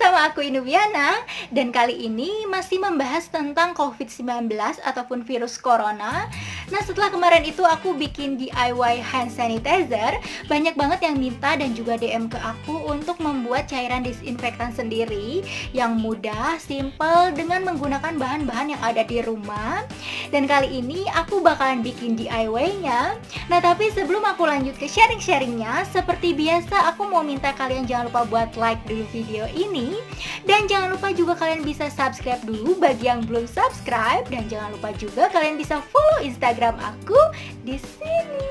sama aku Inubiana, dan kali ini masih membahas tentang COVID-19 ataupun virus corona. Nah, setelah kemarin itu aku bikin DIY hand sanitizer, banyak banget yang minta dan juga DM ke aku untuk membuat cairan disinfektan sendiri yang mudah, simple dengan menggunakan bahan-bahan yang ada di rumah. Dan kali ini aku bakalan bikin DIY-nya. Nah, tapi sebelum aku lanjut ke sharing-sharingnya, seperti biasa aku mau minta kalian jangan lupa buat like dulu video ini, dan jangan lupa juga kalian bisa subscribe dulu bagi yang belum subscribe, dan jangan lupa juga kalian bisa follow Instagram aku di sini.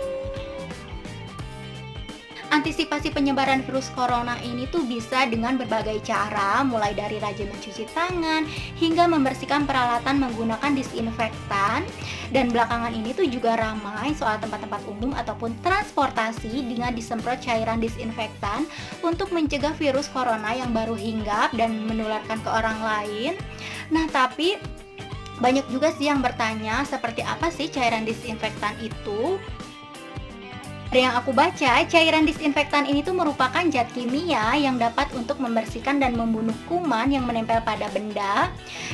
Antisipasi penyebaran virus corona ini tuh bisa dengan berbagai cara, mulai dari rajin mencuci tangan hingga membersihkan peralatan menggunakan disinfektan. Dan belakangan ini tuh juga ramai soal tempat-tempat umum ataupun transportasi dengan disemprot cairan disinfektan untuk mencegah virus corona yang baru hinggap dan menularkan ke orang lain. Nah, tapi banyak juga sih yang bertanya seperti apa sih cairan disinfektan itu. Dari yang aku baca, cairan disinfektan ini tuh merupakan zat kimia yang dapat untuk membersihkan dan membunuh kuman yang menempel pada benda.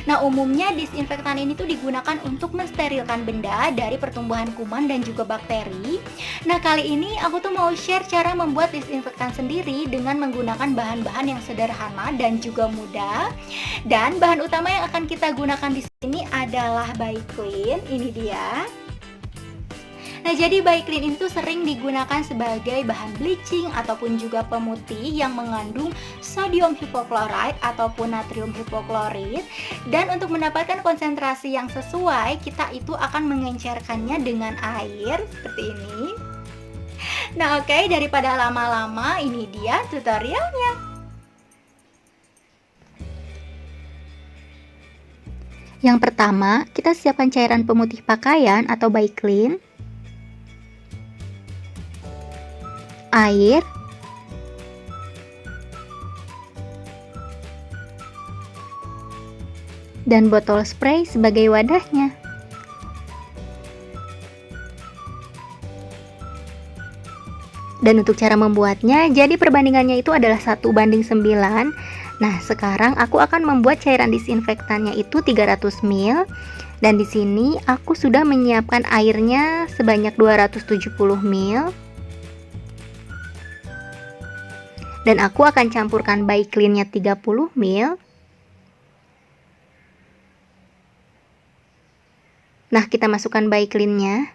Nah, umumnya disinfektan ini tuh digunakan untuk mensterilkan benda dari pertumbuhan kuman dan juga bakteri. Nah, kali ini aku tuh mau share cara membuat disinfektan sendiri dengan menggunakan bahan-bahan yang sederhana dan juga mudah. Dan bahan utama yang akan kita gunakan di sini adalah Biclean. Ini dia. Nah, jadi Biclean itu sering digunakan sebagai bahan bleaching ataupun juga pemutih yang mengandung sodium hipochlorite ataupun natrium hipoklorit. Dan untuk mendapatkan konsentrasi yang sesuai, kita itu akan mengencerkannya dengan air seperti ini. Nah, oke, daripada lama-lama, ini dia tutorialnya. Yang pertama, kita siapkan cairan pemutih pakaian atau Biclean, air, dan botol spray sebagai wadahnya. Dan untuk cara membuatnya, jadi perbandingannya itu adalah 1:9. Nah, sekarang aku akan membuat cairan disinfektannya itu 300 ml. Dan di sini aku sudah menyiapkan airnya sebanyak 270 ml. Dan aku akan campurkan Biclean-nya 30 ml. Nah, kita masukkan Biclean-nya.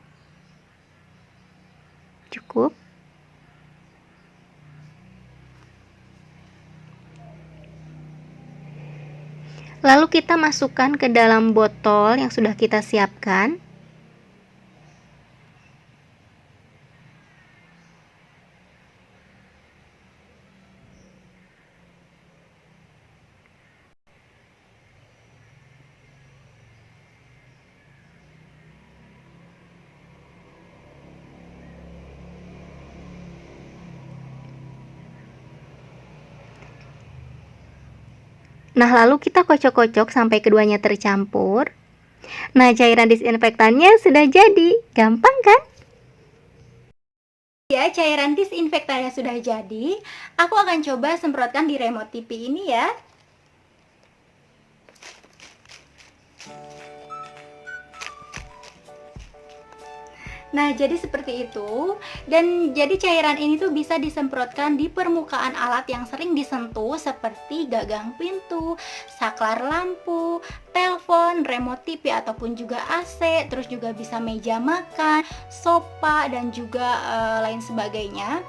Cukup. Lalu kita masukkan ke dalam botol yang sudah kita siapkan. Nah, lalu kita kocok-kocok sampai keduanya tercampur. Nah, cairan disinfektannya sudah jadi. Gampang kan? Ya, cairan disinfektannya sudah jadi. Aku akan coba semprotkan di remote TV ini ya. Nah, jadi seperti itu. Dan jadi cairan ini tuh bisa disemprotkan di permukaan alat yang sering disentuh seperti gagang pintu, saklar lampu, telepon, remote TV ataupun juga AC, terus juga bisa meja makan, sofa dan juga lain sebagainya.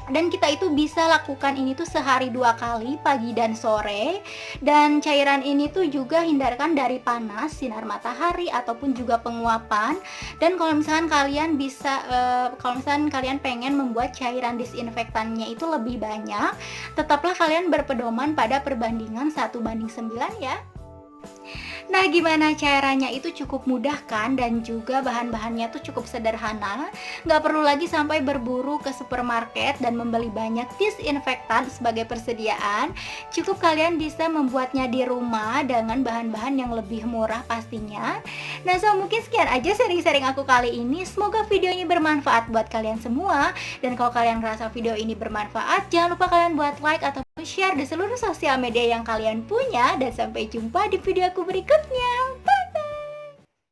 Dan kita itu bisa lakukan ini tuh sehari 2 kali, pagi dan sore. Dan cairan ini tuh juga hindarkan dari panas, sinar matahari ataupun juga penguapan. Dan kalau misalkan kalian bisa kalau misalkan kalian pengen membuat cairan disinfektannya itu lebih banyak, tetaplah kalian berpedoman pada perbandingan 1:9 ya. Nah, gimana caranya? Itu cukup mudah kan, dan juga bahan-bahannya tuh cukup sederhana. Nggak perlu lagi sampai berburu ke supermarket dan membeli banyak disinfektan sebagai persediaan. Cukup kalian bisa membuatnya di rumah dengan bahan-bahan yang lebih murah pastinya. Nah, so mungkin sekian aja sharing-sharing aku kali ini. Semoga videonya bermanfaat buat kalian semua. Dan kalau kalian ngerasa video ini bermanfaat, jangan lupa kalian buat like atau share di seluruh sosial media yang kalian punya, dan sampai jumpa di video aku berikutnya.